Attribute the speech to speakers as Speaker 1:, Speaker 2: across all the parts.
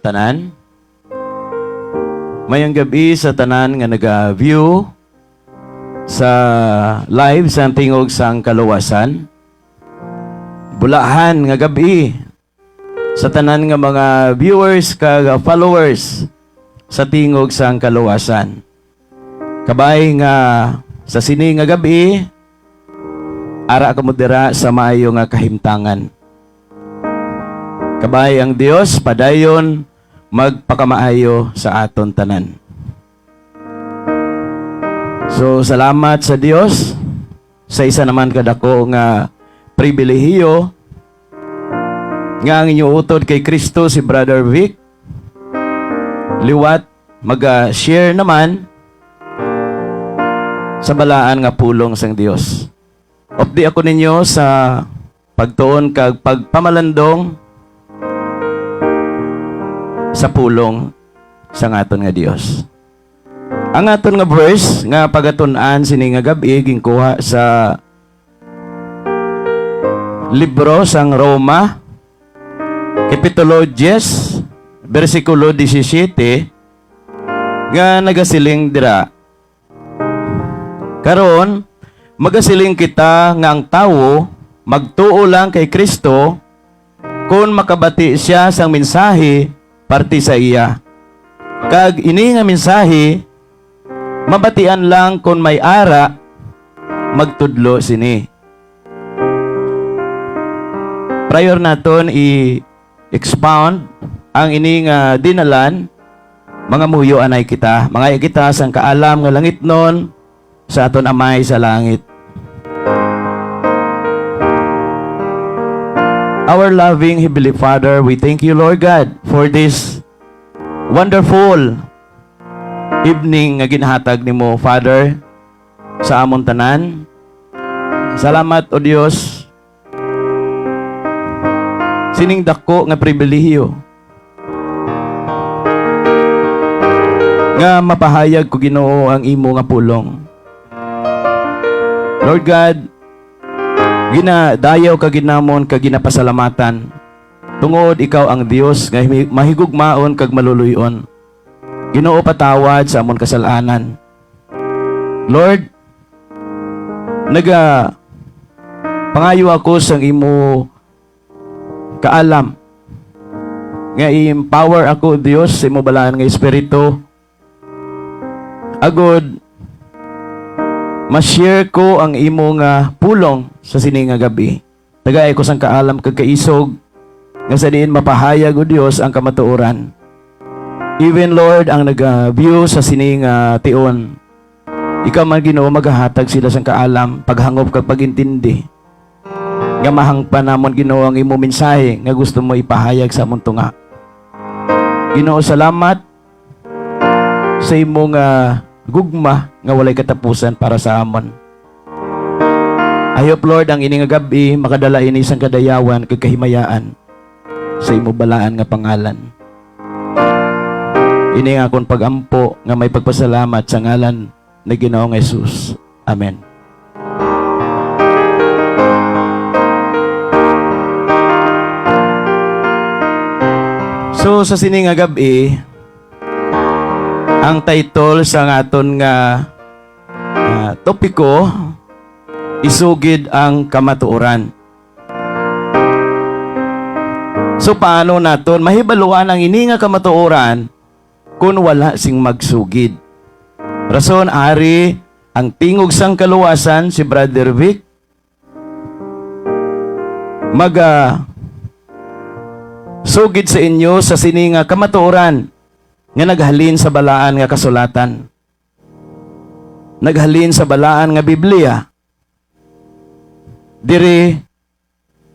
Speaker 1: tanan. Mayang gabi sa tanan nga naga-view sa live sa tingog sang kaluwasan. Bulahan nga gabi sa tanan nga mga viewers kag followers sa tingog sang kaluwasan. Kabay nga sa sini nga gabi ara ka mo dira sa maayo nga kahimtangan. Kabay ang Dios padayon magpakamaayo sa aton tanan. So salamat sa Dios sa isa naman kadako nga pribilehiyo nga ang inyong utod kay Kristo si Brother Vic. Liwat mag-share naman sa balaan nga pulong sang Dios. Updi ako ninyo sa pagtuon kag pagpamalandong sa pulong sa aton nga Dios. Ang aton nga verse nga pagatun-an sini nga gabi ginkuha sa libro sang Roma kapitulo 10 bersikulo 17 nga nagasiling dira. Karon magasiling kita nga ang tawo magtuo lang kay Kristo kung makabati siya sang mensahe parte sa iya. Kag ini nga mensahe mabatian lang kung may ara magtudlo sini. Prior naton i-expound ang ini nga dinalan, mga muyo anay kita, mga kita sang kaalam nga langit nun sa aton amay sa langit. Our loving Heavenly Father, we thank you, Lord God, for this wonderful evening nga ginhatag nimo, Father, sa amon tanan. Salamat, O Dios, sining dako nga pribilehiyo nga mapahayag ko Ginoo ang imo nga pulong. Lord God, ginadayaw ka ginamon ka ginapasalamatan. Tungod ikaw ang Dios nga mahigugmaon kag maluluyon. Ginoo patawad sa amon kasalanan. Lord, pangayo ako sang imo kaalam. Nga i-empower ako Dios sa imo balaan nga espiritu. Agod ma-share ko ang imo nga pulong sa sini nga gabi. Tagay ko sang kaalam kag kaisog nga sa diin mapahayag o Dios ang kamatuoran. Even Lord ang nag-view sa sini nga tion. Ikaw man Ginoo maghahatag sila sang kaalam, paghangop kag pagintindi. Nga mahangpan namon Ginoo ang imo mensahe nga gusto mo ipahayag sa amon tunga. Ginoo salamat sa imo nga gugma nga walay katapusan para sa amon. I hope Lord ang ini nga gabi makadala ini sang kadayawan kag kahimayaan sa imo balaan nga pangalan. Ini nga akong pagampo nga may pagpasalamat sa ngalan ni Ginoong Jesus. Amen. So sa sini nga gabi, ang title sa aton nga topiko, isugid ang kamatuoran. So paano naton mahibaluan ang ini nga kamatuoran kung wala sing magsugid? Rason ari ang tingog sang kaluwasan si Brother Vic sugid sa inyo sa sini nga kamatuoran nga naghalin sa balaan nga kasulatan. Naghalin sa balaan nga Biblia. Diri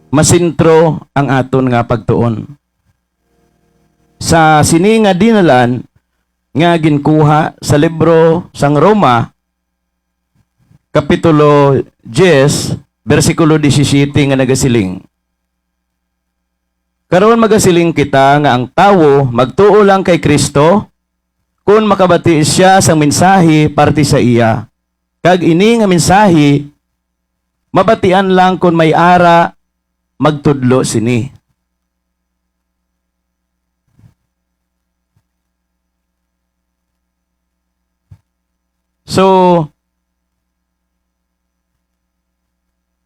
Speaker 1: masintro ang aton nga pagtuon. Sa sini nga dinalan nga ginkuha sa libro sang Roma kapitulo 10 bersikulo 17 nga nagasiling. Karon magasiling kita nga ang tawo magtuo lang kay Kristo kung makabati siya sang mensahe parte sa iya. Kag ini nga mensahe mabatian lang kung may ara magtudlo sini.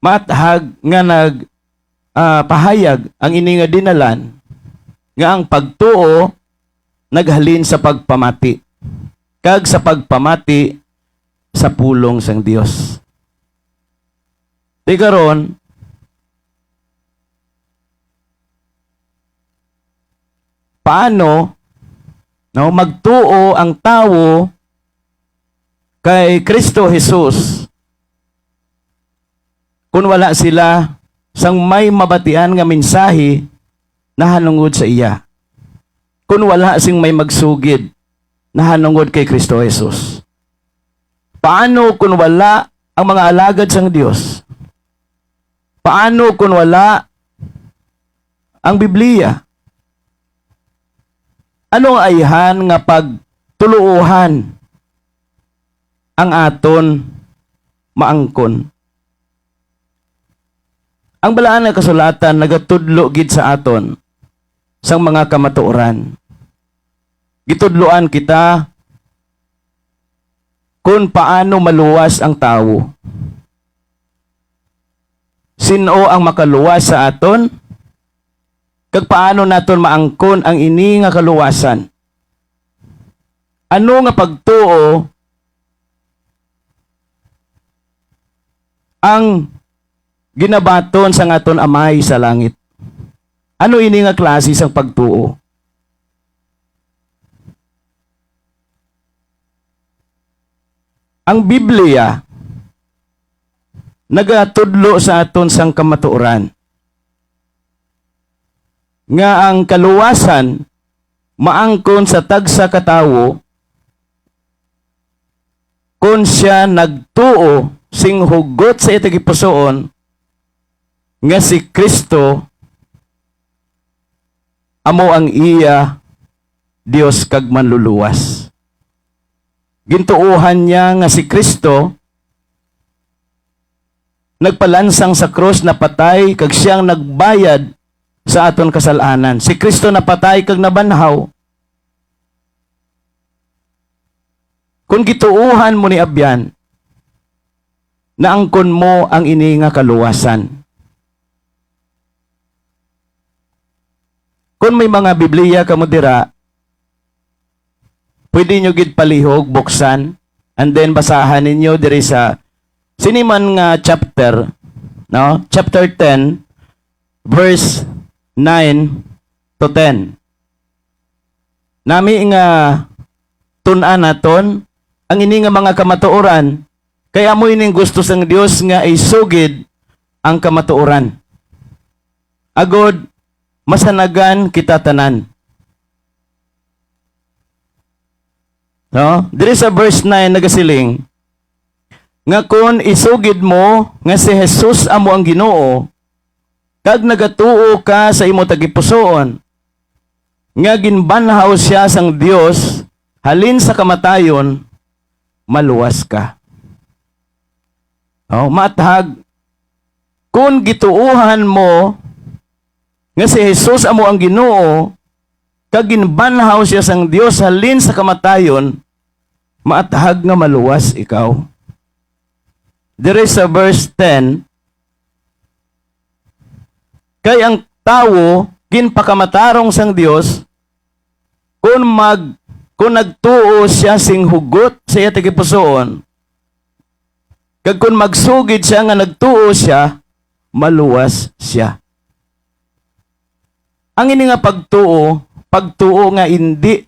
Speaker 1: Matahag nga pahayag ang ini nga dinalan nga ang pagtuo naghalin sa pagpamati. Kag sa pagpamati sa pulong sang Dios. Di karon, paano magtuo ang tawo kay Kristo Jesus kung wala sila sang may mabatian nga mensahe na hanungod sa iya? Kung wala sing may magsugid na hanungod kay Kristo Jesus? Paano kung wala ang mga alagad sang Dios? Paano kung wala ang Biblia? Ano ang ayhan nga pagtuluohan ang aton maangkon? Ang balaan nga kasulatan nagatudlo gid sa aton sang mga kamatuoran. Gitudloan kita kung paano maluwas ang tao. Sino ang makaluwas sa aton? Kag paano naton maangkon ang ini nga kaluwasan? Ano nga pagtuo ang ginabaton sa aton Amay sa langit? Ano ini nga klase sang pagtuo? Ang Biblia nagatudlo sa aton sang kamatuoran nga ang kaluwasan maangkon sa tagsa ka tawo kung siya nagtuo sing hugot sa itagipusoon nga si Kristo amo ang iya Dios kag manluluwas. Gintuuhan niya nga si Kristo nagpalansang sa krus na patay kag siyang nagbayad sa aton kasalanan. Si Kristo napatay kag nabanhaw. Kung gituuhan mo ni abyan, naangkon mo ang ini nga kaluwasan. Kung may mga Biblia kamo dira, pwede nyo gid palihog, buksan, and then basahan ninyo diri sa siniman nga chapter, no? Chapter 10, verse 9 to 10. Nami nga tun-an naton ang ini nga mga kamatuoran, kaya mo ining gusto sang Dios nga isugid ang kamatuoran. Agod masanagan kita tanan. No? Diri sa verse 9 nagasiling nga kun isugid mo nga si Jesus amo ang Ginoo kag nagatuo ka sa imo tagipusoon nga ginbanhaw siya sang Dios halin sa kamatayon, maluwas ka. Oh, matahag kun gituuhan mo nga si Jesus amo ang Ginoo kag ginbanhaw siya sang Dios halin sa kamatayon, maatahag nga maluwas ikaw. There is a verse 10, kay ang tawo ginpakamatarong sang Dios kung nagtuo siya sing hugot sa iya tagipusoon, kag kung magsugid siya nga nagtuo siya, maluwas siya. Ang ini nga pagtuo nga hindi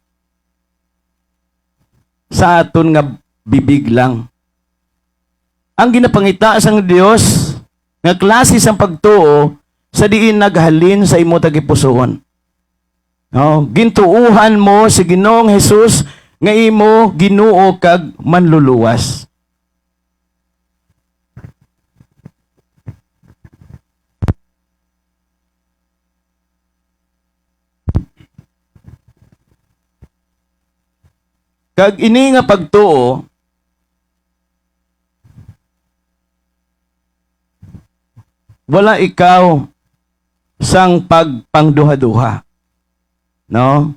Speaker 1: sa aton nga bibig lang. Ang ginapangita sang Dios nga klase sang pagtuo sa diin naghalin sa imo tagipusoon. No, gintuuhan mo si Ginoong Hesus nga imo Ginoo kag manluluwas. Kag ini nga pagtuo wala ikaw sang pagpangduha-duha. No?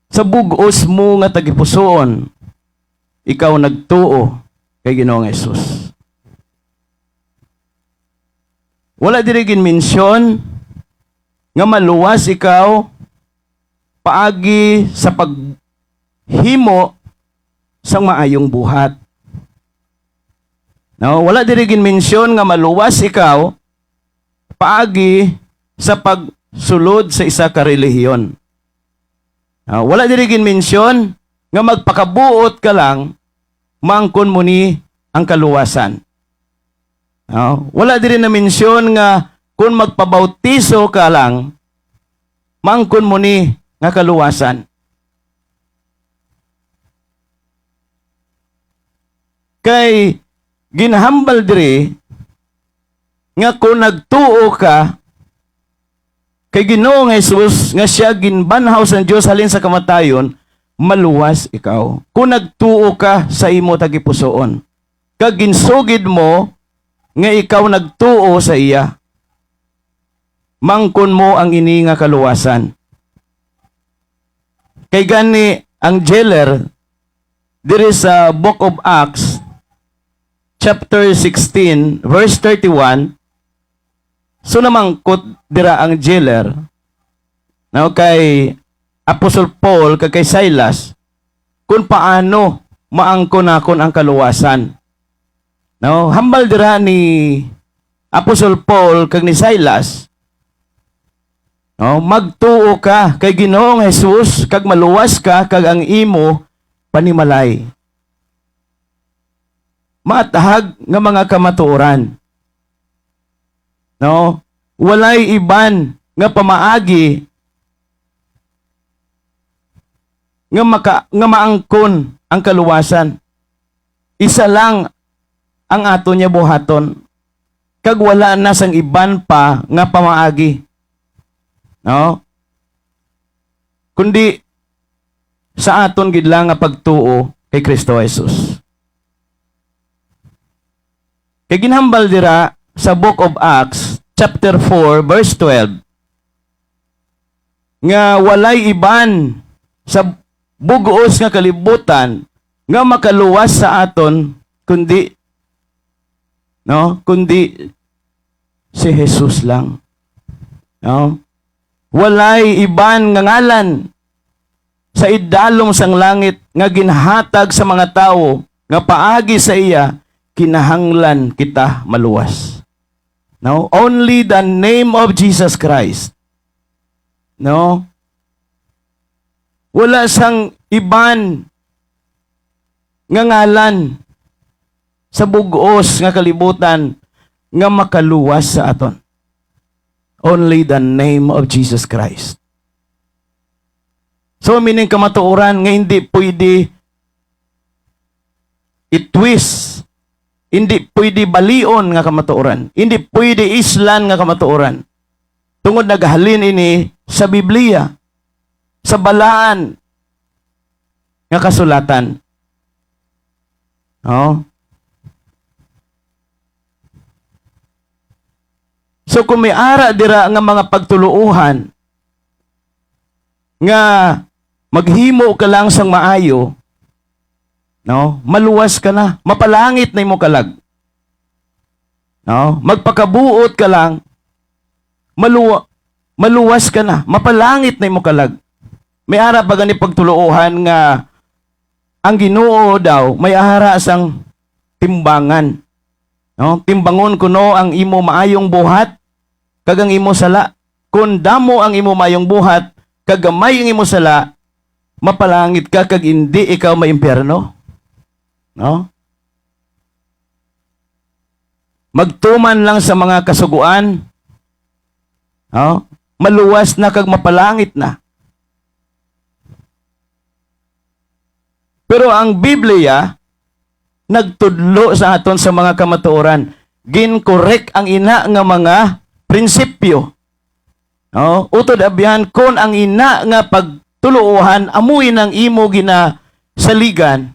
Speaker 1: Sa bugos mo nga tagipusoon, ikaw nagtuo kay Ginoong Hesus. Wala diri ginmensyon nga maluwas ikaw paagi sa paghimo sang maayong buhat. No, wala diri ginmensyon nga maluwas ikaw paagi sa pagsulod sa isa ka relihiyon. No, wala diri ginmensyon nga magpakabuot ka lang mangkon mo ni ang kaluwasan. Wala diri na mensyon nga kung magpabautiso ka lang, mangkon mo ni nga kaluwasan. Kay ginhambal diri nga kung nagtuo ka kay Ginoong Jesus nga siya ginbanhaw sa Dios halin sa kamatayon, maluwas ikaw. Kung nagtuo ka sa imo tagipusoon, kag ginsugid mo nga ikaw nagtuo sa iya, mangkon mo ang ini nga kaluwasan. Kay gani ang jailer diri sa Book of Acts chapter 16 verse 31, so namangkot dira ang jailer now kay Apostle Paul kay Silas kung paano maangkon-akon ang kaluwasan. No, hambal dira ni Apostle Paul kag ni Silas. No, magtuo ka kay Ginoong Jesus kag maluwas ka kag ang imo panimalay. Matahag nga mga kamatuoran. No, walay iban nga pamaagi nga maangkon ang kaluwasan. Isa lang ang ato niya buhaton. Kag wala na sang iban pa nga pamaagi. No? Kundi sa aton gid lang nga pagtuo kay Kristo Jesus. Kay ginhambal dira sa Book of Acts chapter 4 verse 12 nga walay iban sa bugos nga kalibutan nga makaluwas sa aton kundi si Jesus lang. No? Walay iban nga ngalan sa idalom sang langit nga ginhatag sa mga tao nga paagi sa iya kinahanglan kita maluwas. No? Only the name of Jesus Christ. No? Wala sang iban nga ngalan sa bugos nga kalibutan nga makaluwas sa aton. Only the name of Jesus Christ. So, meaning kamatuoran nga hindi pwede itwist, hindi pwede balion nga kamatuoran, hindi pwede islan nga kamatuoran. Tungod naghalin ini sa Biblia, sa balaan nga kasulatan. Oh. So kung may ara dira nga mga pagtuluuhan nga maghimo ka lang sang maayo, no? Maluwas ka na, mapalangit na imo kalag. No? Magpakabuot ka lang, maluwas ka na, mapalangit na imo kalag. May ara pa gani pagtuluuhan nga ang Ginoo daw may ara sang timbangan. No? Timbangon kuno ang imo maayong buhat kag ang imo sala. Kung damo ang imo maayong buhat kag gamay ang imo sala, mapalangit ka kag hindi ikaw maimpyerno. No? Magtuman lang sa mga kasuguan. No? Maluwas na kag mapalangit na. Pero ang Biblia nagtudlo sa aton sa mga kamatuoran. Ginkorek ang ina nga mga prinsipyo. No? Utod abyan kon ang ina nga pagtuluohan amuy ng imo gina saligan.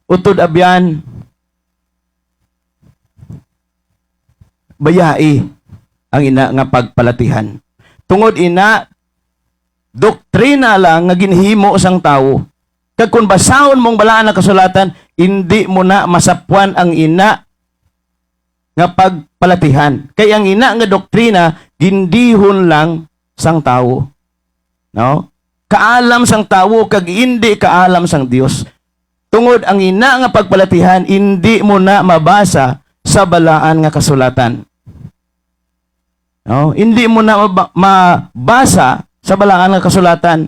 Speaker 1: Utod abyan bayai ang ina nga pagpalatihan. Tungod ina doktrina lang nga ginhimo sang tawo. Kag kung basahon mong balaan ang kasulatan, hindi mo na masapuan ang ina nga pagpalatihan. Kay ang ina nga doktrina gindihon lang sang tawo. No? Kaalam sang tawo kag hindi kaalam sang Dios. Tungod ang ina nga pagpalatihan hindi mo na mabasa sa balaan nga kasulatan. No? Hindi mo na mabasa sa balaan nga kasulatan.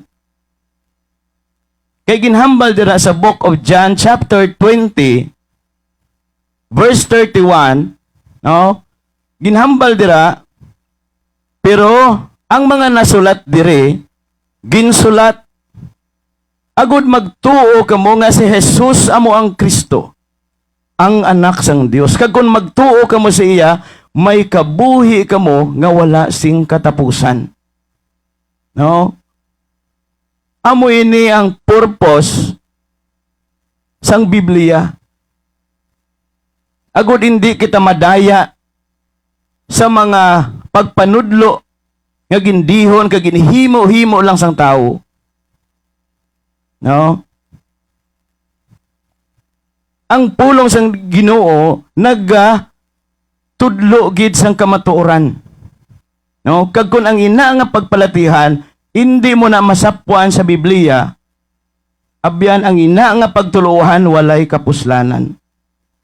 Speaker 1: Kay ginhambal dira sa book of John chapter 20 verse 31, no? Ginhambal dira, pero ang mga nasulat dire ginsulat agud magtuo kamo nga si Jesus amo ang Kristo, ang anak sang Dios. Kag kun magtuo kamo sa iya, may kabuhi kamo nga wala sing katapusan. No? Amo ini ang purpose sang Biblia. Agud hindi kita madaya sa mga pagpanudlo nga gindihon kag ginhimo-himo lang sang tao. No? Ang pulong sang Ginoo tudlo gid sang kamatuoran. No? Kag kun ang ina nga pagpalatihan hindi mo na masapuan sa Biblia, abyan ang ina nga pagtuluhan walay kapuslanan.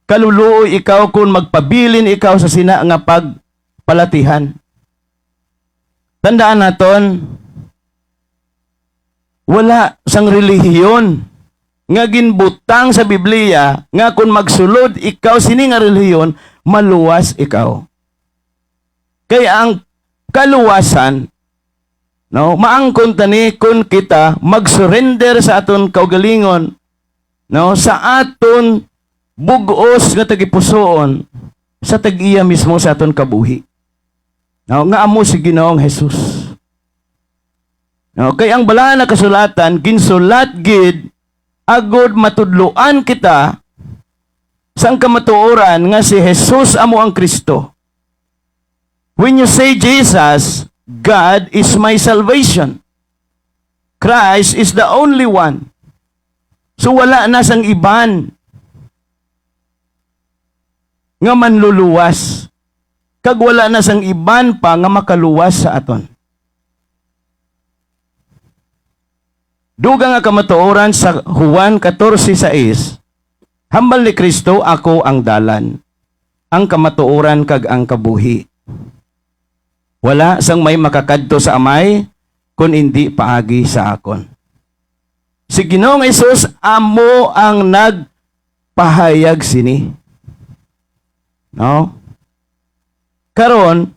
Speaker 1: Kaluluoy ikaw kung magpabilin ikaw sa sina nga pagpalatihan. Tandaan naton, wala sang relihiyon nga ginbutang sa Biblia nga kung magsulod ikaw sini nga relihiyon, maluwas ikaw. Kaya ang kaluwasan, no, maangkon tani kun kita mag-surrender sa aton kaugalingon, no, sa aton bugos nga tagipusoon sa tag-iya mismo sa aton kabuhi. No, nga amo si Ginoong Jesus. No, kay ang balaan na kasulatan ginsulat gid agud matudloan kita sang kamatuoran nga si Jesus amo ang Kristo. When you say Jesus, God is my salvation. Christ is the only one. So wala na sang iban nga manluluwas. Kag wala na sang iban pa nga makaluwas sa aton. Dugang nga kamatuoran sa Juan 14:6, hambal ni Kristo ako ang dalan, ang kamatuoran kag ang kabuhi. Wala sang may makakadto sa amay kun hindi paagi sa akon. Si Ginoong Hesus amo ang nagpahayag sini. No? Karon,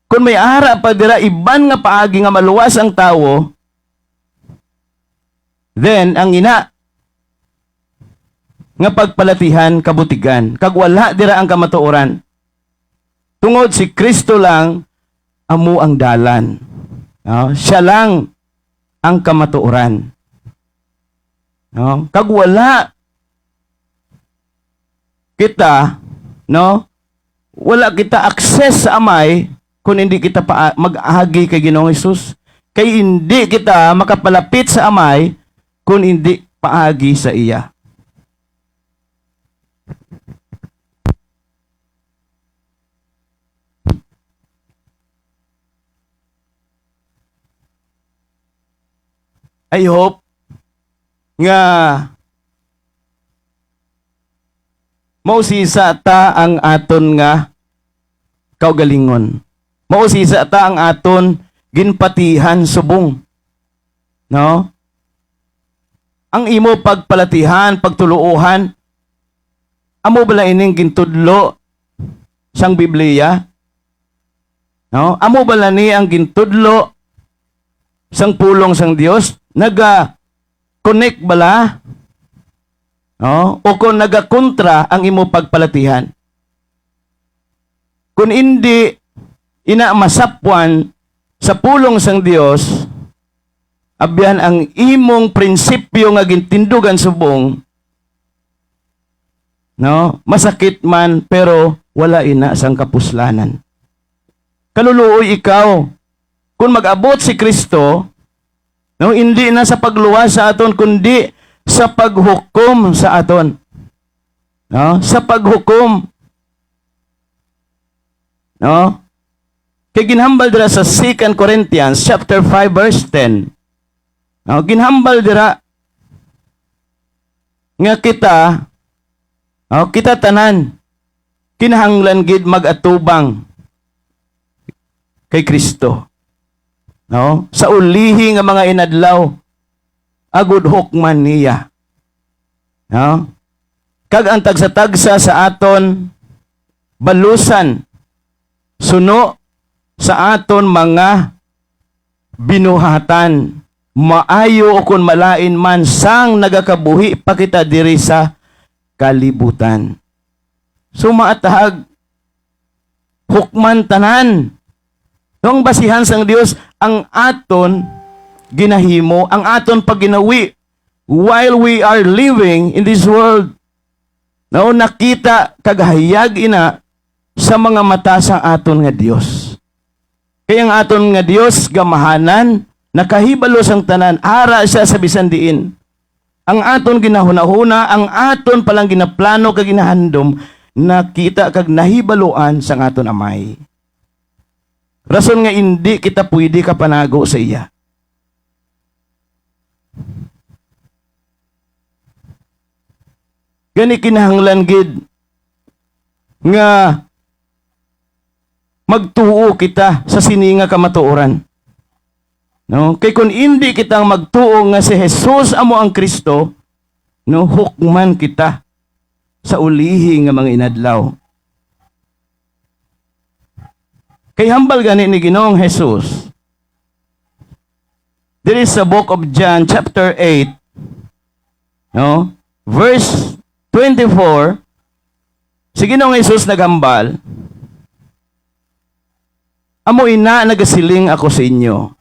Speaker 1: kung may ara pa dira iban nga paagi nga maluwas ang tawo, then ang ina nga pagpalatihan kabutigan, kag wala dira ang kamatuoran. Tungod si Kristo lang amo ang dalan. No? Siya lang ang kamatuoran. No? Kag wala kita, no? Wala kita access sa amay kung hindi kita mag-agi kay Ginoong Hesus. Kay hindi kita makapalapit sa amay kung hindi paagi sa iya. I hope nga mausisa ta ang aton nga kaugalingon. Mausisa ta ang aton ginpatihan subong. No? Ang imo pagpalatihan, pagtuluohan, amo bala ining gintudlo sang Biblia? No? Amo bala ni ang gintudlo sang pulong sang Dios? Naga-connect bala? No? O kung naga-kontra ang imo pagpalatihan? Kung hindi ina masapwan sa pulong sang Dios, abyan ang imong prinsipyo nga gintindugan subong, no? Masakit man pero wala ina sang kapuslanan. Kaluluoy ikaw, kung mag-abot si Kristo, no, hindi na sa pagluwas sa aton, kundi sa paghukom sa aton. No? Sa paghukom. No? Kay ginhambal dira sa 2 Corinthians chapter 5 verse 10. No, ginhambal dira nga kita tanan kinahanglan gid mag-atubang kay Kristo. No? Sa ulihi nga mga inadlaw agud hukman niya. No? Kag ang tagsa-tagsa sa aton balusan suno sa aton mga binuhatan maayo o kun malain man sang nagakabuhi pa kita diri sa kalibutan. Sumaatahag hukman tanan. Nung basihan sang Dios ang aton ginahimo, ang aton pagginawi while we are living in this world. No, nakita kagahayag ina sa mga mata sa aton nga Dios. Kaya ang aton nga Dios gamahanan, nakahibalo sang tanan, ara siya sa bisan diin. Ang aton ginahuna-huna, ang aton palang ginaplano kag ginahandom, nakita kag nahibaluan sang aton amay. Rason nga hindi kita pwede kapanago sa iya. Gani kinahanglan gid nga magtuo kita sa sininga kamatuoran. No, kay kun hindi kitang magtuo nga si Jesus amo ang Kristo, no, hukman kita sa ulihi nga mga inadlaw. Kay hambal gani ni Ginoong Jesus. There is a book of John chapter 8, no, verse 24. Si Ginoong Jesus naghambal, amo ina nagasiling ako sa inyo,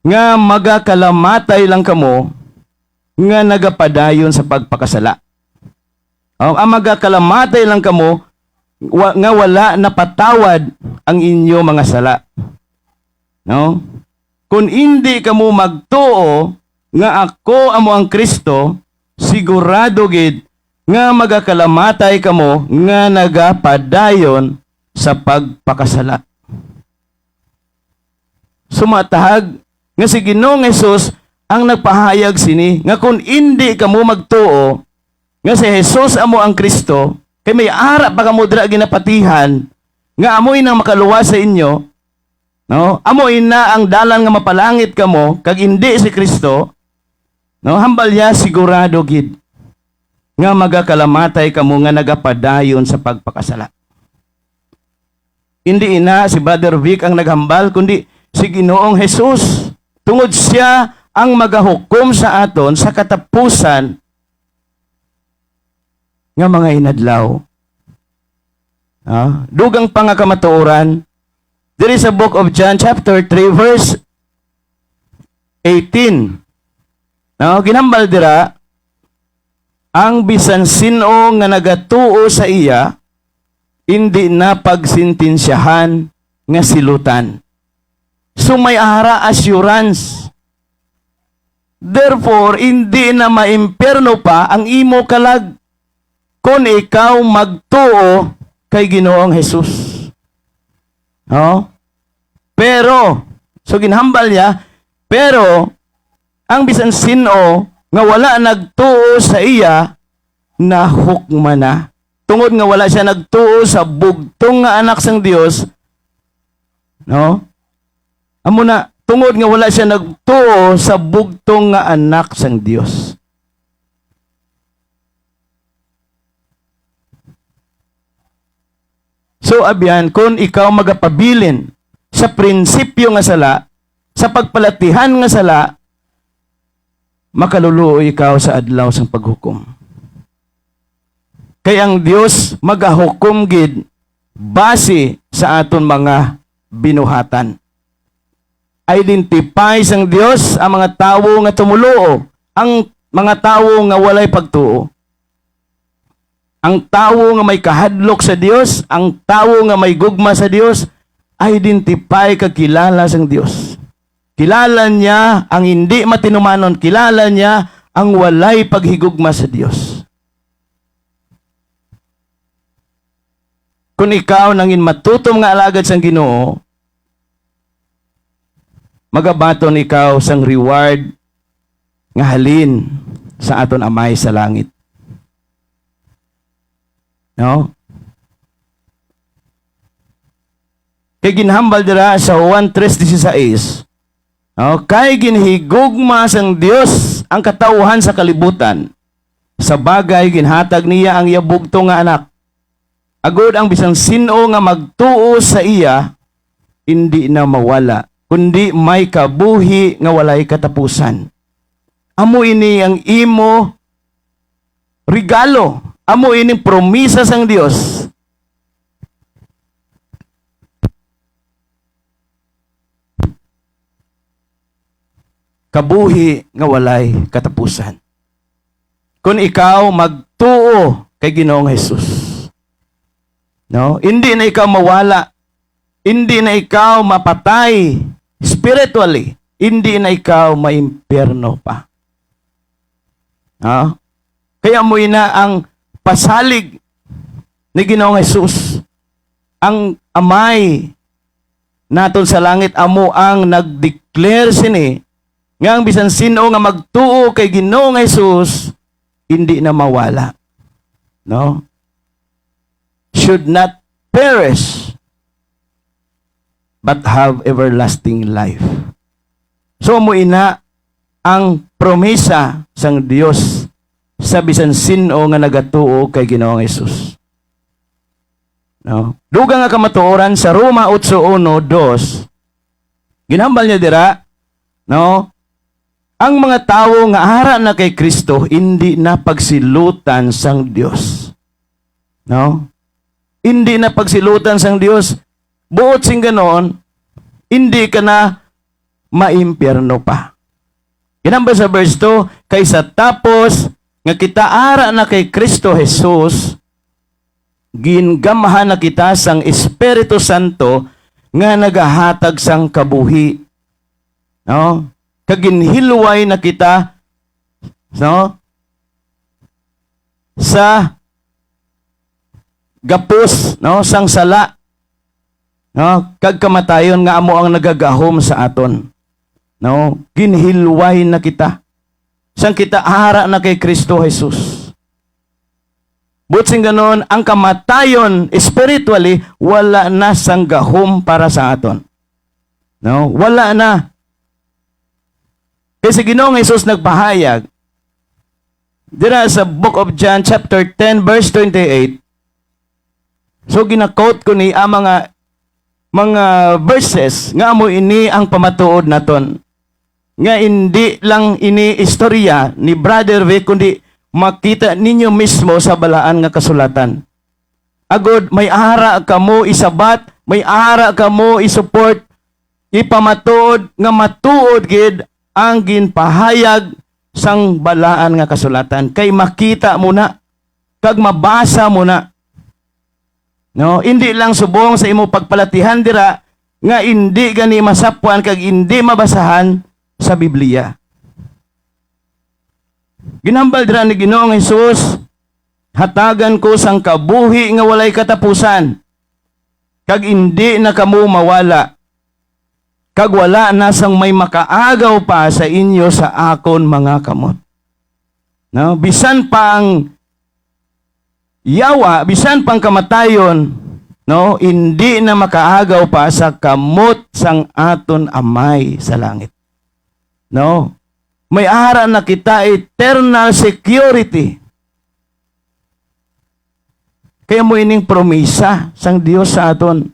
Speaker 1: nga magakalamatay lang kamo, nga nagapadayon sa pagpakasala. Ang magakalamatay lang kamo, nga wala napatawad ang inyo mga sala. No? Kung hindi kamo magtuo, nga ako amo ang Kristo, sigurado gid, nga magakalamatay kamo, nga nagapadayon sa pagpakasala. Sumatahag nga si Ginoong Jesus ang nagpahayag sini nga kung hindi kamo magtuo nga si Jesus amo ang Kristo, kay may ara pa kamo dira ginapatihan nga amoy nang makaluwas sa inyo, no? Amoy na ang dalan nga mapalangit kamo kag hindi si Kristo, no? Hambal niya sigurado gid nga magakalamatay kamo nga nagapadayon sa pagpakasala. Hindi ina si Brother Vic ang naghambal, kundi si Ginoong Jesus. Tungod siya ang magahukom sa aton sa katapusan nga mga inadlaw. Dugang pa nga kamatuoran. There is a book of John chapter 3 verse 18. Ginambal dira, ang bisan sino nga nagatuo sa iya, hindi na pagsintensyahan nga silutan. So may ara assurance. Therefore, hindi na maimperno pa ang imo kalag kung ikaw magtuo kay Ginoong Jesus. No? Pero, so ginhambal niya, pero, ang bisan sino nga wala nagtuo sa iya, nahukma na. Tungod nga wala siya nagtuo sa bugtong nga anak sang Dios, no? Amo na, tungod nga wala siya nagtuo sa bugtong nga anak sang Dios. So abyan, kung ikaw magapabilin sa prinsipyo nga sala, sa pagpalatihan nga sala, makaluluoy ikaw sa adlaw sang paghukom. Kaya ang Dios magahukom gid base sa aton mga binuhatan. Identify sang Dios ang mga tawo nga tumuluo, ang mga tawo nga walay pagtuo. Ang tawo nga may kahadlok sa Dios, ang tawo nga may gugma sa Dios, identify kag kilala sang Dios. Kilala niya ang hindi matinumanon, kilala niya ang walay paghigugma sa Dios. kung ikaw nangin matutom nga alagad sang Ginoo, magabaton ikaw sang reward nga halin sa aton Amay sa langit. No? Kay ginhambal dira sa Juan 3:16, no? Kay ginhigugma sang Dios ang katauhan sa kalibutan, sa bagay ginhatag niya ang iya bugto nga anak. Agod ang bisan sino nga magtuo sa iya, hindi na mawala, kundi may kabuhi nga walay katapusan. Amo ini ang imo regalo, amo ini promisa sang Dios. Kabuhi nga walay katapusan. Kung ikaw magtuo kay Ginoong Hesus, no? Hindi na ikaw mawala, hindi na ikaw mapatay spiritually, hindi na ikaw maimpyerno pa. No? Kaya mo ina ang pasalig ni Ginoong Hesus, ang Amay naton sa langit, amo ang nag-declare sini nga ang bisan sino nga magtuo kay Ginoong Hesus, hindi na mawala. No? Should not perish, but have everlasting life. So mo ina ang promesa sang Dios sa bisan sino nga nagatuo kay Ginoong Hesus. No? Dugang nga kamatuoran sa Roma 8:1-2, ginhambal niya dira, no? Ang mga tao nga ara na kay Kristo, hindi na pagsilutan sang Dios. No? Hindi na pagsilutan sang Dios. Buot sing ganon, hindi ka na maimpyerno pa. Ginhambal sa verse 2, kaysa tapos nga kita ara na kay Kristo Jesus, gingamahan na kita sang Espiritu Santo nga nagahatag sang kabuhi. No? Kaginhilway na kita, no? Sa gapos, no? Sang sala, no? Kag kamatayon nga amo ang nagagahom sa aton. No? Ginhilway na kita. Sang kita ara na kay Kristo Jesus. But sing ganon, ang kamatayon spiritually wala na sang gahom para sa aton. No? Wala na. Kasi Ginoong Hesus nagpahayag dira sa Book of John chapter 10 verse 28. So gina-quote ko ni ang mga verses nga amo ini ang pamatuod naton. Nga hindi lang ini istorya ni Brother Vic, kundi makita ninyo mismo sa balaan nga kasulatan. Agod may ara kamo isabat, may ara kamo isupport, ipamatuod nga matuod gid ang ginpahayag sang balaan nga kasulatan. Kay makita mo na, kag mabasa mo na. No, hindi lang subong sa imo pagpalatihan dira nga hindi gani masapuan kag hindi mabasahan sa Biblia. Ginhambal dira ni Ginoong Hesus, hatagan ko sang kabuhi nga walay katapusan, kag hindi na kamo mawala, kag wala na sang may makaagaw pa sa inyo sa akon mga kamot. No, bisan pang yawa, bisan pang kamatayon, no, hindi na makaagaw pa sa kamot sang aton Amay sa langit. No, may ara na kita eternal security. Kaya mo ining promisa sang Dios sa aton.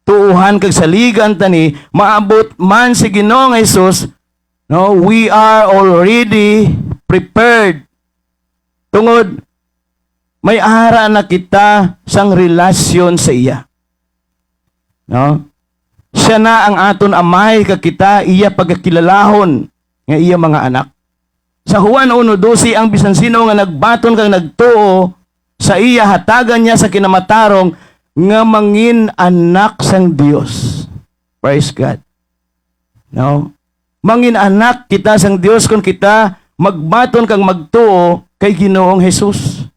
Speaker 1: Tuuhan kag saligan tani, maabot man si Ginoong Hesus, no, we are already prepared. Tungod, may ara na kita sang relasyon sa iya. No? Siya na ang aton Amay kag kita iya pagkakilalahon nga iya mga anak. Sa Juan 1:12, ang bisan sino nga nagbaton kag nagtuo sa iya, hatagan niya sa kinamatarong nga mangin anak sang Dios. Praise God. No? Mangin anak kita sang Dios kung kita magbaton kang magtuo kay Ginoong Hesus.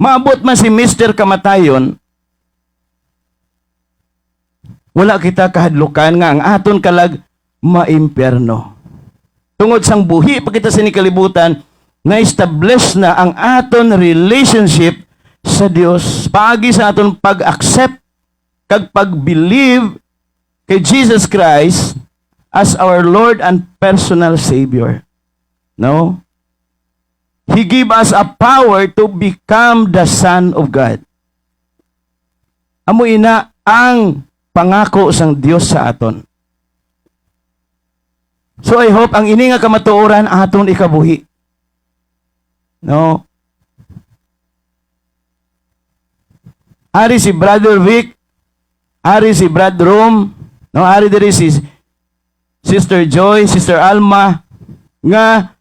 Speaker 1: maabot man si Mr. Kamatayon, wala kita kahadlukan nga ang aton kalag maimpyerno. Tungod sang buhi pa kita sa kalibutan, na-establish na ang aton relationship sa Dios paagi sa aton pag-accept kag pag-believe kay Jesus Christ as our Lord and personal Savior. No? He give us a power to become the Son of God. Amo ina ang pangako sang Dios sa aton. So I hope ang ini nga kamatuoran aton ikabuhi. No? Ari si Brother Vic, ari si Brother Rom, no, ari diri si Sister Joy, Sister Alma, nga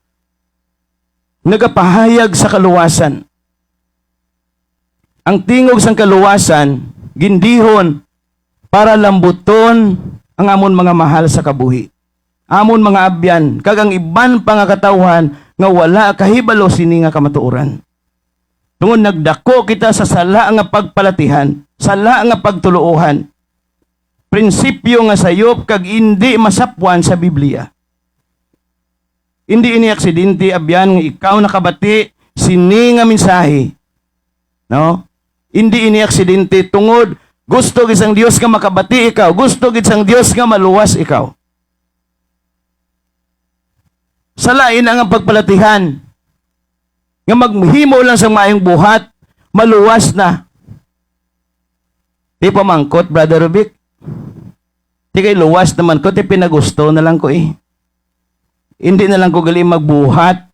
Speaker 1: nagapahayag sa kaluwasan. Ang tingog sang kaluwasan, gindihon para lambuton ang amon mga mahal sa kabuhi. Amon mga abyan, kagang iban pa nga katawhan nga wala kahibalo sini nga kamatuoran. Tungod nagdako kita sa sala nga pagpalatihan, sala nga pagtuluohan. Prinsipyo nga sayop kag hindi masapwan sa Biblia. Hindi ini aksidente abyan nga ikaw nakabati sini nga mensahe. No? Hindi ini aksidente tungod gusto gid sang Dios nga makabati ikaw, gusto gid sang Dios nga maluwas ikaw. Salain ang pagpalatihan nga maghimo lang sa maayong buhat, maluwas na. Di pa mangkot, Brother Rubik. Di kay luwas naman ko, di pinagusto na lang ko eh. Hindi na lang ko gali magbuhat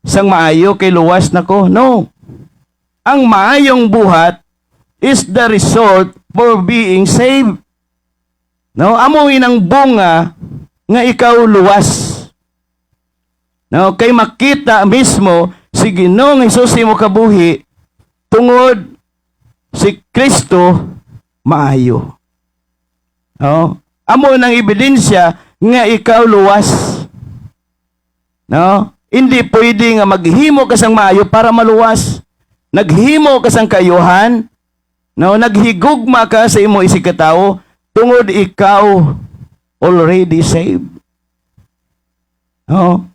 Speaker 1: sang maayo kay luwas na ko. No. Ang maayong buhat is the result for being saved. No, amuin ang bunga nga ikaw luwas. No, kay makita mismo si Ginoong Hesus imo kabuhi tungod si Kristo maayo. No, amo nang ebidensya nga ikaw luwas. No, hindi pwede nga maghimo ka sang maayo para maluwas. Naghimo ka sang kayuhan, no, naghigugma ka sa imo isikatawo tungod ikaw already saved. No?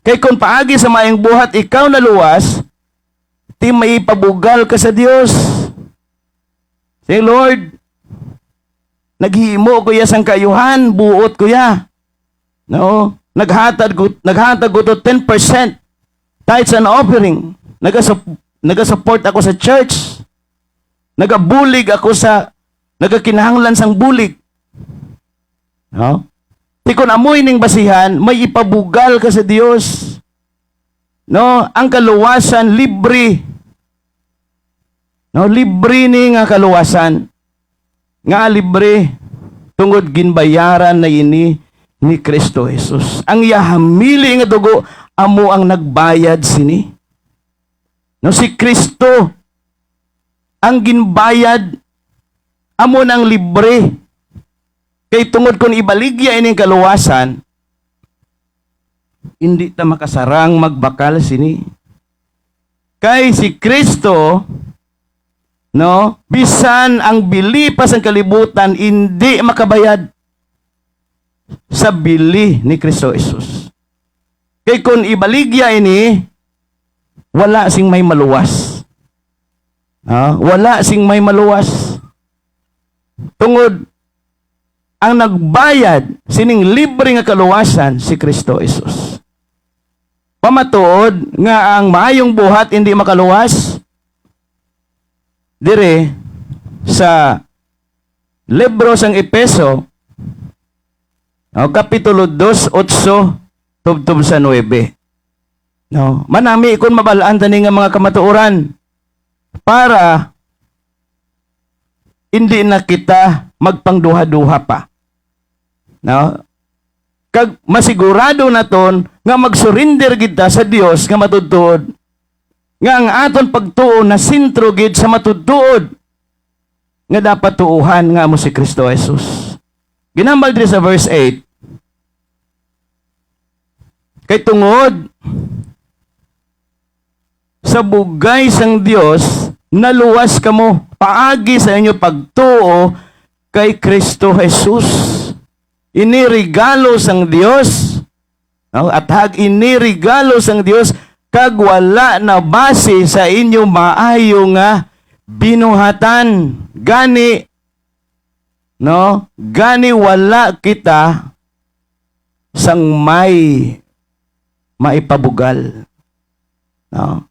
Speaker 1: Kay kung paagi sa maayong buhat ikaw naluwas, ti may pabugal ka sa Dios. Say, Lord, naghimo ko ya sang kayuhan, buot ko ya. No? Naghatag ko to 10% tithes and offering. Nagasupport ako sa church. Nagabulig ako sa nagakinahanglan sang bulig. No? Tikon amoy ning basihan, may ipabugal ka sa Dios. No, ang kaluwasan libre. No, libre ni nga kaluwasan. Nga libre tungod ginbayaran na ini ni Kristo Jesus. Ang yahamili nga dugo amo ang nagbayad sini. No, si Kristo ang ginbayad amo nang libre. Kay tungod kung ibaligya ining kaluwasan, hindi ta makasarang magbakal sini. Kay si Kristo, no, bisan ang bilipas ang kalibutan, hindi makabayad sa bili ni Kristo Jesus. Kay kung ibaligya ini, wala sing may maluwas. Wala sing may maluwas. Tungod, ang nagbayad sining libre nga kaluwasan si Kristo Jesus. Pamatuod nga ang maayong buhat hindi makaluwas dire sa libro sang Epeso kapitulo 2, 8 tubtob sa 9. No, manami kun mabalaan tani nga mga kamatuoran para hindi na kita magpangduha-duha pa. No? Kag masigurado naton nga mag-surrender kita sa Dios nga matudtuod. Nga ang aton pagtuo na sentro gid sa matudtuod nga dapat tuuhan nga mo si Kristo Jesus. Ginambal diri sa verse 8. Kay tungod sa bugay sang Dios naluwas kamo paagi sa inyo pagtuo kay Kristo Jesus. Ini regalo sang Dios, no? At hag ini regalo sang Dios kag wala na base sa inyo maayo nga binuhatan. Gani, no? Gani wala kita sang may maipabugal. No?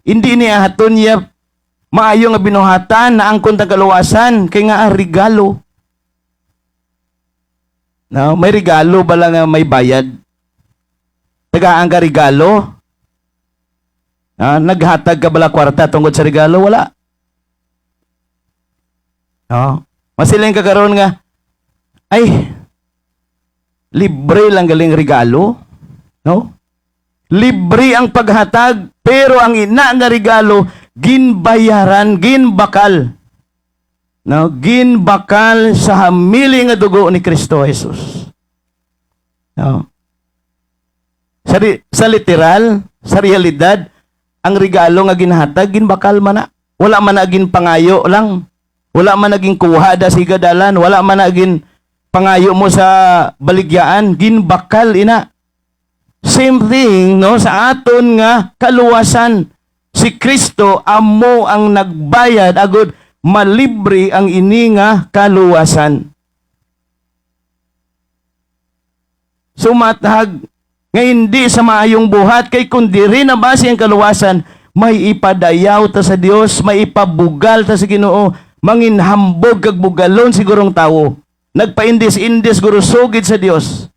Speaker 1: Hindi niya haton niya maayo nga binuhatan na angkon tagaluwasan kay nga regalo. No, may regalo ba lang nga may bayad? Tagaan ka regalo? Naghatag ka bala kwarta tungkol sa regalo? Wala. No? Masiling ka karon nga, ay, libre lang galing regalo. No? Libre ang paghatag, pero ang ina nga regalo, ginbayaran, ginbakal. No? Ginbakal sa hamili nga dugo ni Kristo Jesus. No? Sa literal, sa realidad, ang regalo nga ginhatag, ginbakal man na. Wala man na ginpangayo lang. Wala man naging kuha da sigadalan. Wala man naging pangayo mo sa baligyaan. Ginbakal ina. Same thing, no, sa aton nga kaluwasan. Si Kristo amo ang nagbayad agud malibre ang ini nga kaluwasan. Sumatag nga hindi sa maayong buhat kay kundi rin na base ang kaluwasan, may ipadayaw ta sa Dios, may ipabugal ta sa Ginoo, manginhambog kag bugalon sigurong tawo. Nagpaindis-indis guro sugid sa Dios.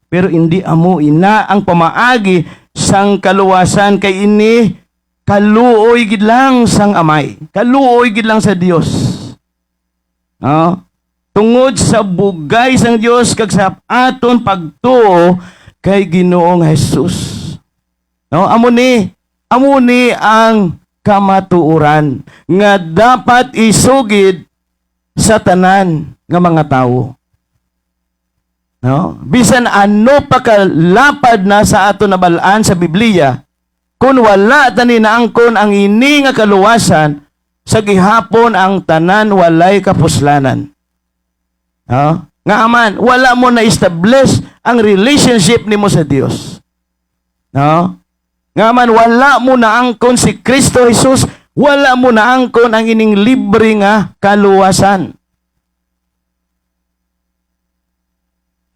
Speaker 1: Pero hindi amo ina ang pamaagi sang kaluwasan kay ini kaluoy gid lang sang amay. Kaluoy gid lang sa Dios. No? Tungod sa bugay sang Dios kag sa aton pagtuo kay Ginoong Hesus. No? Amo ni ang kamatuoran nga dapat isugid sa tanan nga mga tawo. No? Bisan ano pa kalapad na sa ato nabalaan sa Biblia, kung wala tani naangkon ang ini nga kaluwasan, sa gihapon ang tanan walay kapuslanan. No? Nga aman, wala mo na establish ang relationship nimo sa Dios. No? Nga man, wala mo na angkon si Kristo Jesus, wala mo na angkon ang ining libre nga kaluwasan.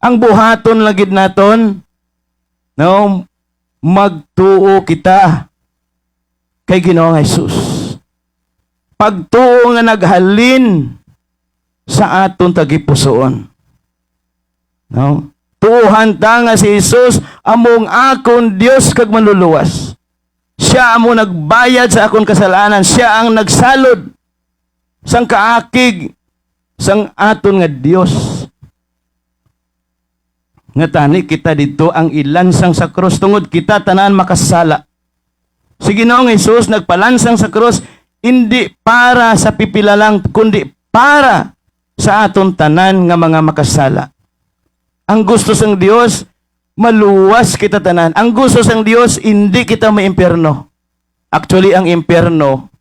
Speaker 1: Ang buhaton lagid naton, no, magtuo kita kay Ginoong Hesus. Pagtuo nga naghalin sa aton tagipusoon. No? Tuuhan ta nga si Jesus among akon Dios kag manluluwas. Siya amo nagbayad sa akon kasalanan, siya ang nagsalod sang kaakig sang aton nga Dios. Nga tani kita dito ang ilansang sa krus tungod kita tanan makasala. Si Ginoong Hesus nagpalansang sa krus hindi para sa pipila lang kundi para sa aton tanan nga mga makasala. Ang gusto sang Dios maluwas kita tanan. Ang gusto sang Dios hindi kita maimpyerno. Actually ang impyerno,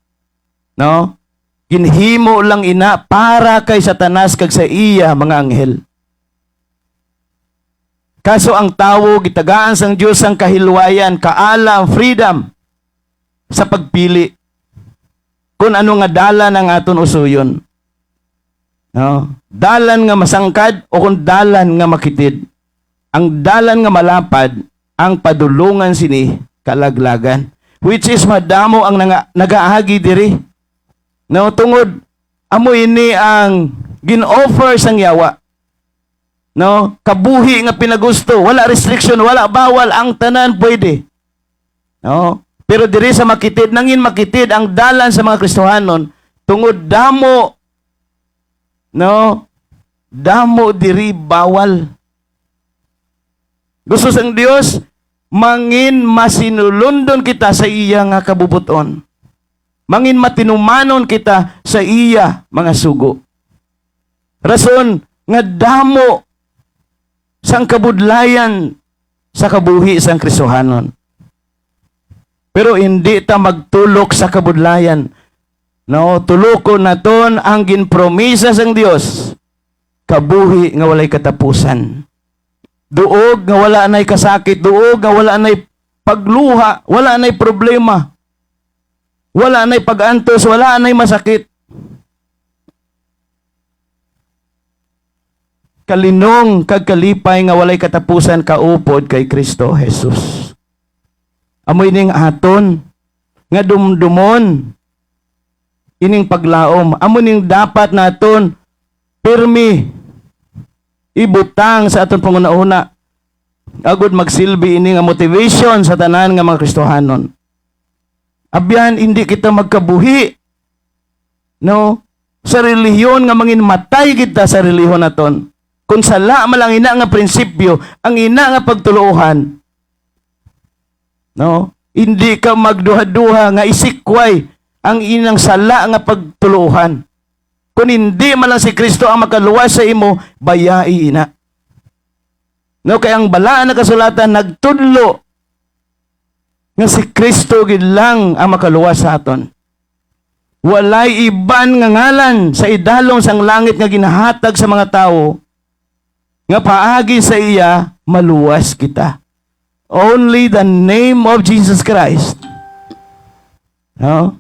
Speaker 1: no? Ginhimo lang ina para kay Satanas kag sa iya mga anghel. Kaso ang tawo, gitagaan sang Diyos ang kahilwayan, kaalam, freedom sa pagpili. Kung ano nga dalan ang aton usuyon. No? Dalan nga masangkad o kung dalan nga makitid. Ang dalan nga malapad, ang padulungan sini kalaglagan. Which is madamo ang nagaagi diri. No? Tungod, amo ini ang gin-offer sang yawa. No, kabuhi nga pinagusto, wala restriction, wala bawal, ang tanan pwede. No? Pero diri sa makitid, nangin makitid ang dalan sa mga Kristohanon tungod damo. No? Damo diri bawal. Gusto sang Dios mangin masinulundon kita sa iya nga kabubuton. Mangin matinumanon kita sa iya mga sugo. Rason nga damo sang kabudlayan sa kabuhi sang Kristohanon. Pero hindi ta magtulok sa kabudlayan. No, tulokon naton ang ginpromisa sang Dios. Kabuhi nga walay katapusan. Duog nga wala nay kasakit, duog nga wala nay pagluha, wala nay problema. Wala nay pagantos, wala nay masakit. Kalinong kag kalipay nga walay katapusan kaupod kay Kristo Jesus. Amoy ning aton nga dumdumon ining paglaom. Amo ning dapat naton pirmi ibutang sa aton pangunahuna agud magsilbi ini nga motivation sa tanan nga mga Kristohanon. Abyan hindi kita magkabuhi no sa relihiyon nga manginmatay kita sa relihiyon naton. Kung sala malang ina nga prinsipyo, ang ina nga pagtuluhan, no? Hindi ka magduha-duha nga isikway ang inang sala nga pagtuluhan. Kung hindi man lang si Kristo ang makaluwas sa imo, bayai ina. No, kaya ang bala na kasulatan nagtudlo nga si Kristo gid lang ang makaluwas sa aton. Walay iban nga ngalan sa idalong sang langit nga ginahatag sa mga tawo nga paagi sa iya maluwas kita. Only the name of Jesus Christ. No?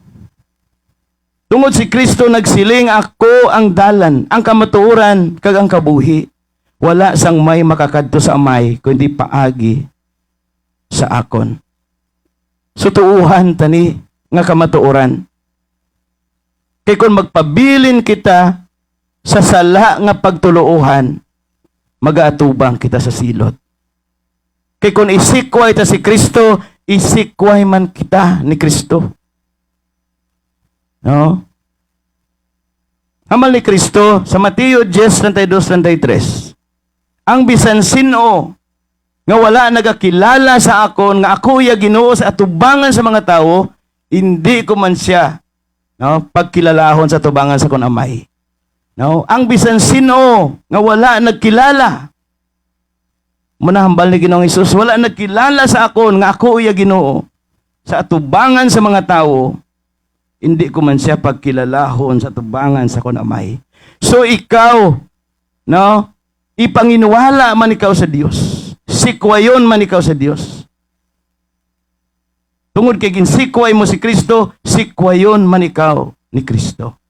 Speaker 1: Tungod si Kristo nagsiling, ako ang dalan, ang kamatuoran, kag ang kabuhi. Wala sang may makakadto sa amay, kundi paagi sa akon. Sutuuhan tani nga kamatuoran. Kay kung magpabilin kita sa sala nga pagtuluuhan, mag-aatubang kita sa silot. Kay kung isikway ta si Kristo, isikway man kita ni Kristo. No? Hamal ni Kristo sa Mateo 10:32-33. Ang bisan sino nga wala nagakilala sa akon nga ako ya Ginoo sa atubangan sa mga tao, hindi ko man siya no pagkilalahon sa atubangan sa kon amay. No, ang bisan sino nga wala nagkilala. Manahambal ni Ginoong Hesus, wala nagkilala sa akon nga ako iya Ginoo sa atubangan sa mga tao, hindi ko man siya pagkilalahon sa atubangan sa kon amay. So ikaw, no, ipanginwala man ikaw sa Dios. Sikwayon man ikaw sa Dios. Tungod kay ginsikway mo si Kristo, sikwayon man ikaw ni Kristo.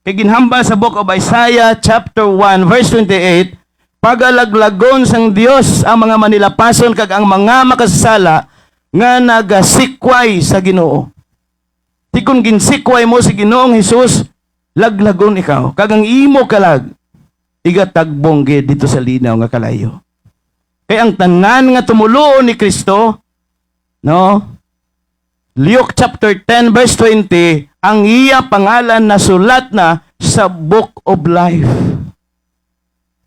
Speaker 1: Kay ginhambal sa book of Isaiah chapter 1 verse 28, pagalaglagon sang Dios ang mga manilapason kag ang mga makasasala nga nagasikway sa Ginoo. Ti kun ginsikway mo si Ginoong Hesus, laglagon ikaw kag ang imo kalag igatagbong gid dito sa linaw nga kalayo. Kay ang tanan nga tumuluon ni Kristo, no? Luke chapter 10 verse 20, ang iya pangalan nasulat na sa Book of Life.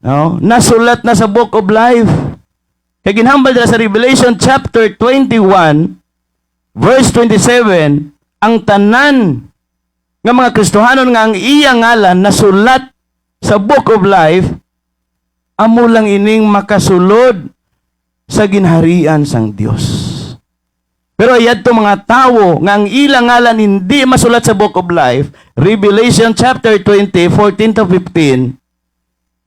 Speaker 1: No? Nasulat na sa Book of Life. Kaya ginhambal nila sa Revelation chapter 21 verse 27, ang tanan nga mga Kristohanon nga ang iya ngalan nasulat sa Book of Life, amo lang ining makasulod sa ginharian sang Dios. Pero ayad to mga tao nga ang ilang ngalan hindi masulat sa Book of Life, Revelation chapter 20, 14-15,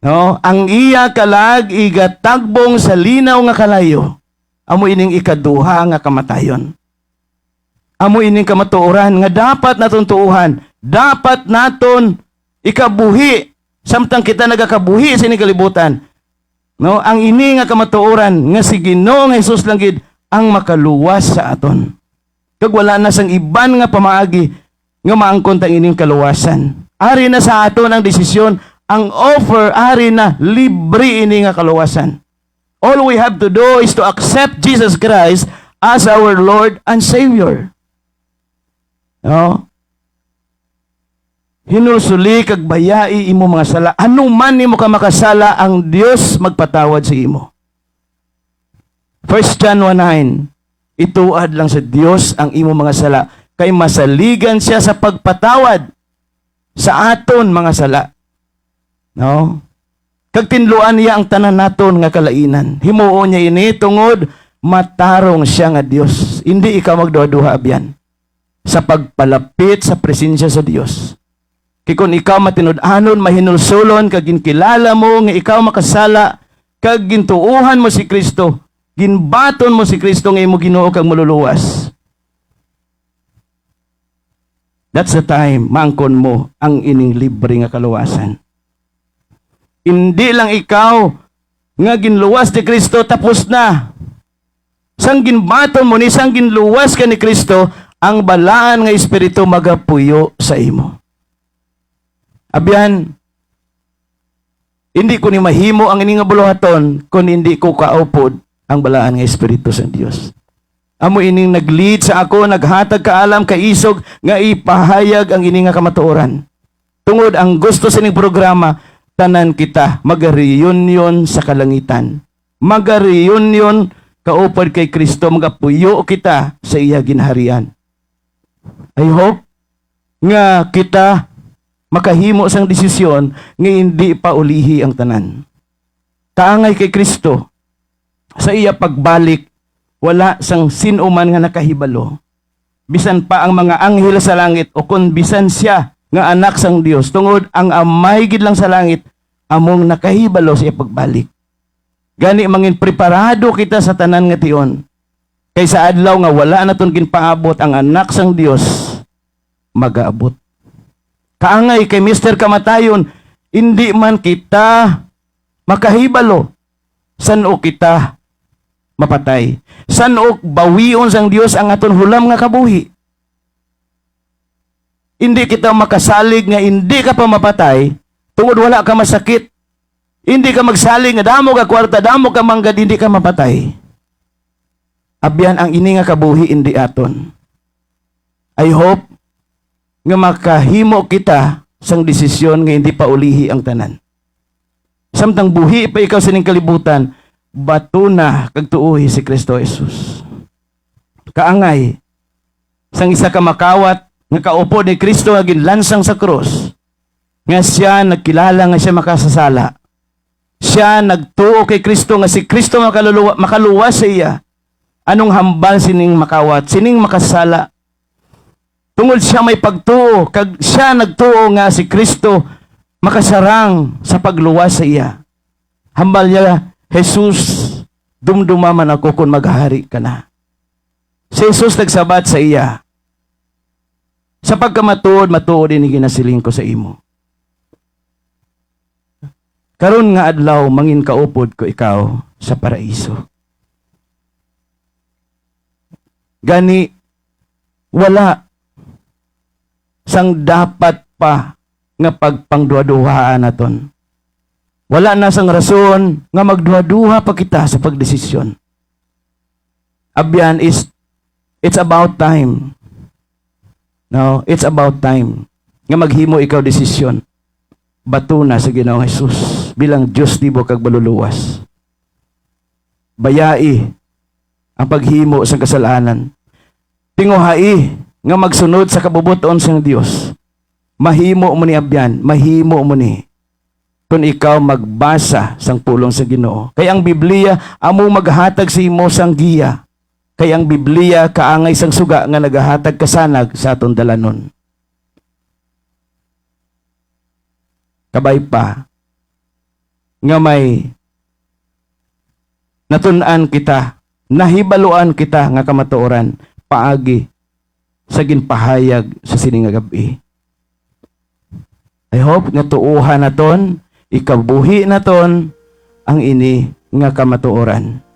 Speaker 1: no? Ang iya kalag igatagbong sa linaw nga kalayo, amo ining ikaduha nga kamatayon. Amo ining kamatuoran nga dapat naton tuuhan, dapat naton ikabuhi, samtang kita nagakabuhi sa ining kalibutan. No? Ang ini nga kamatuoran nga si Ginoong Hesus lang gid ang makaluwas sa aton. Kag wala na sang iban nga pamaagi nga maangkon tang ining kaluwasan. Ari na sa aton ang desisyon, ang offer ari na libre ini nga kaluwasan. All we have to do is to accept Jesus Christ as our Lord and Savior. No? Hinulsuli kag bayai imo mga sala. Ano man nimo ka makasala, ang Dios magpatawad sa imo. 1 John 1:9, ituad lang sa Dios ang imo mga sala, kay masaligan siya sa pagpatawad sa aton mga sala. No? Kag tinluan niya ang tanan naton nga kalainan. Himuo niya ini tungod matarong siya nga Dios. Hindi ikaw magduha-duha abyan sa pagpalapit sa presensya sa Dios. Kay kung ikaw matinud-anon, mahinulsulon, kag ginkilala mo nga ikaw makasala, kag gintuuhan mo si Kristo, ginbaton mo si Kristo nga imo Ginoo kag maluluwas. That's the time maangkon mo ang ining libre nga kaluwasan. Hindi lang ikaw nga ginluwas ni Kristo tapos na. Sang ginbaton mo ni sang ginluwas ka ni Kristo, ang balaan nga espiritu magapuyo sa imo. Abyan, hindi ko ni mahimo ang ining nga buluhaton kung hindi ko kaupod ang balaan nga espiritu sa Dios. Amo ining nag-lead sa ako, naghatag kaalam kaisog nga ipahayag ang ining nga kamatuoran. Tungod ang gusto sa ining programa, tanan kita mag-reunion sa kalangitan. Mag-reunion kaupod kay Kristo, magapuyo kita sa iya ginharian. I hope nga kita makahimo sang desisyon nga hindi pa ulihi ang tanan. Kaangay kay Kristo sa iya pagbalik, wala sang sinuman nga nakahibalo. Bisan pa ang mga anghel sa langit o kun bisan siya nga anak sang Dios, tungod ang amay gid lang sa langit among nakahibalo sa iya pagbalik. Gani mangin preparado kita sa tanan nga tion. Kay sa adlaw nga wala naton ginpaabot ang anak sang Dios, magaabot. Kaangay kay Mr. Kamatayon, hindi man kita makahibalo. San-o kita mapatay? San-o bawion sang Dios ang aton hulam nga kabuhi? Hindi kita makasalig nga hindi ka pa mapatay, tungod wala ka masakit. Hindi ka magsalig nga damo ka kwarta, damo ka manggad, hindi ka mapatay. Abyan ang ini nga kabuhi hindi aton. I hope nga makahimo kita sang desisyon nga hindi pa ulihi ang tanan. Samtang buhi pa ikaw sa ning kalibutan, bato na kag tuuhi si Kristo Jesus. Kaangay sang isa ka makawat nga kaupo ni Kristo nga ginlansang sa krus, nga siya nagkilala nga siya makasasala. Siya nagtuo kay Kristo nga si Kristo makaluwas sa iya. Anong hambal sining makawat, sining makasala? Tungod siya may pagtuo, kag siya nagtuo nga si Kristo makasarang sa pagluwas sa iya. Hambal niya, Jesus, dumduma man ako kung maghahari ka na. Si Jesus nagsabat sa iya, sa pagkamatuod, matuod din ginasiling ko sa imo. Karon nga adlaw, mangin kaupod ko ikaw sa paraiso. Gani, wala sang dapat pa nga pagpangduha-duhaan naton. Wala na sang rason nga magduha-duha pa kita sa pagdesisyon. Abyan it's about time. No, it's about time nga maghimo ikaw desisyon. Bato na sa Ginoong Hesus bilang Diyos tibo kag baluluwas. Bayai ang paghimo sa kasalanan. Tinguhai nga magsunod sa kabubuton sang Dios. Mahimo mo ni abyan, mahimo mo ni kung ikaw magbasa sang pulong sa Ginoo. Kay ang Biblia amo maghatag sa imo sang giya. Kay ang Biblia kaangay sang suga nga nagahatag kasanag sa aton dalanon. Kabay pa nga may natun-an kita, nahibaluan kita nga kamatuoran paagi sa ginpahayag sa sining nga gabi. I hope nga tuuhan naton, ikabuhi naton ang ini nga kamatuoran.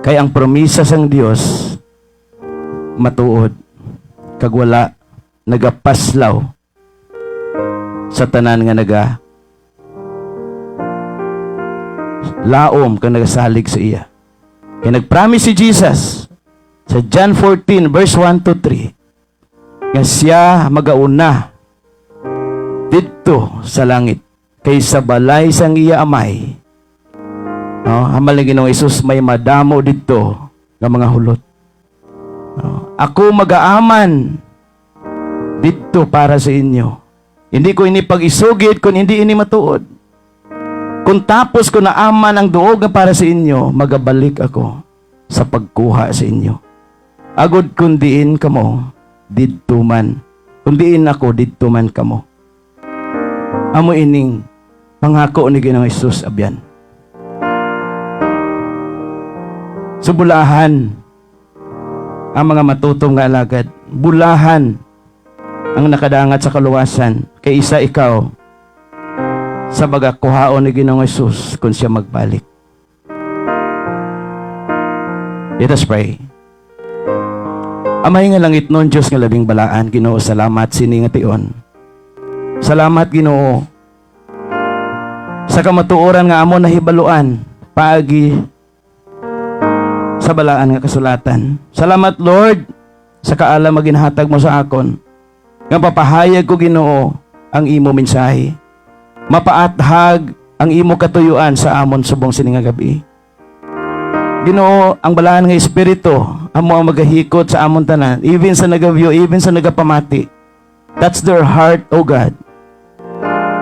Speaker 1: Kay ang promisa sang Dios matuod kag wala nagapaslaw sa tanan nga laom kang nagasalig sa iya. Kaya nag-promise si Jesus sa John 14 verse 1 to 3 nga siya magauna dito sa langit kaysa balay sang iya amay. Hamal na Ginoong Hesus may madamo dito nga mga hulot. Ako mag-aaman dito para sa inyo. Hindi ko ini pag-isugid kung hindi ini matuod. Kung tapos ko na aman ang duog nga para sa inyo, magabalik ako sa pagkuha sa inyo. Agod kung diin kamo, didto man. Kung diin ako, didto man kamo. Amo ining pangako ni Ginoong Hesus abyan. So bulahan ang mga matutom nga alagad. Bulahan ang nakadangat sa kaluwasan. Kay isa ikaw sa bagakuhaon ni Ginoong Hesus kung siya magbalik. Let us pray. Amay nga langit nun, Diyos nga labing balaan, Ginoo, salamat sini nga tion. Salamat, Ginoo, sa kamatuoran nga amon nahibaluan, paagi sa balaan nga kasulatan. Salamat, Lord, sa kaalam nga ginhatag mo sa akon, nga papahayag ko, Ginoo, ang imo mensahe. Mapaathag ang imo katuyuan sa amon subong sini nga gabi. Ginoo, ang balaan nga espiritu amo ang magahikot sa amon tanan, even sa nagavyo, even sa nagapamati. That's their heart, O God.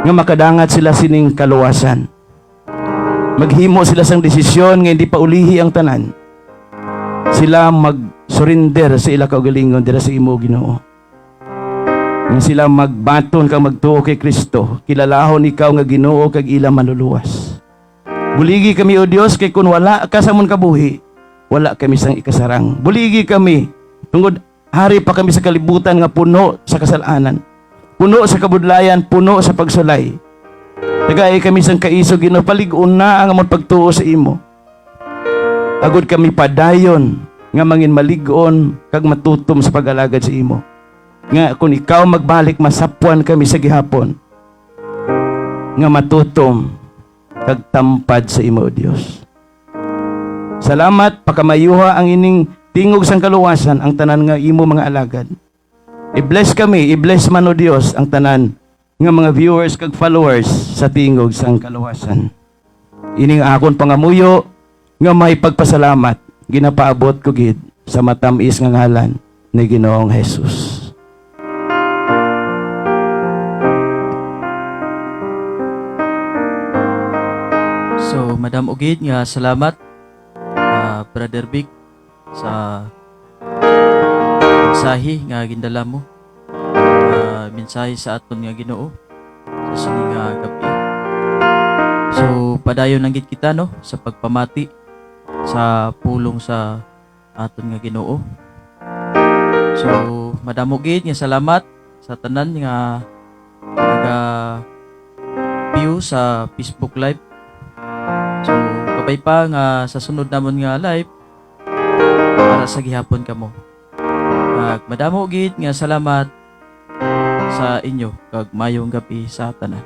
Speaker 1: Nga makadangat sila sining kaluwasan. Maghimo sila sang desisyon nga hindi pa ulihi ang tanan. Sila mag-surrender sa ila kaugalingon dira sa imo, Ginoo. Nga sila magbaton kang magtuo kay Kristo, kilalahon ikaw nga Ginoo kag ila manluluwas. Buligi kami, O Dios, kay kun wala ka sa amon kabuhi, wala kami sang ikasarang. Buligi kami, tungod hari pa kami sa kalibutan nga puno sa kasalanan, puno sa kabudlayan, puno sa pagsulay. Tagay kami sang kaiso, Ginoo, palig-on na ang amon pagtuo sa imo. Agod kami padayon nga mangin malig-on kag matutom sa pag-alagad sa imo. Nga kung ikaw magbalik, masapwan kami sa gihapon nga matutom kag tampad sa imo, O Dios. Salamat, pakamayuha ang ining tingog sang kaluwasan ang tanan nga imo mga alagad. I-bless kami, i-bless man, O Dios, ang tanan nga mga viewers kag followers sa tingog sang kaluwasan. Ining akon pangamuyo nga may pagpasalamat, ginapaabot ko gid sa matamis nga ngalan ni Ginoong Hesus.
Speaker 2: So, Madam Ugid, nga salamat, Brother Big, sa mensahe nga gindala mo. Mensahe sa aton nga Ginoo sa sining nga gabi. So, padayon lang gid kita, no, sa pagpamati sa pulong sa aton nga Ginoo. So, Madam Ugid, nga salamat sa tanan nga naga-view sa Facebook Live. So, kabay pa nga sa sunod namon nga live para sa gihapon kamo. Madamo gid nga salamat sa inyo kag mayong gabi sa tanan.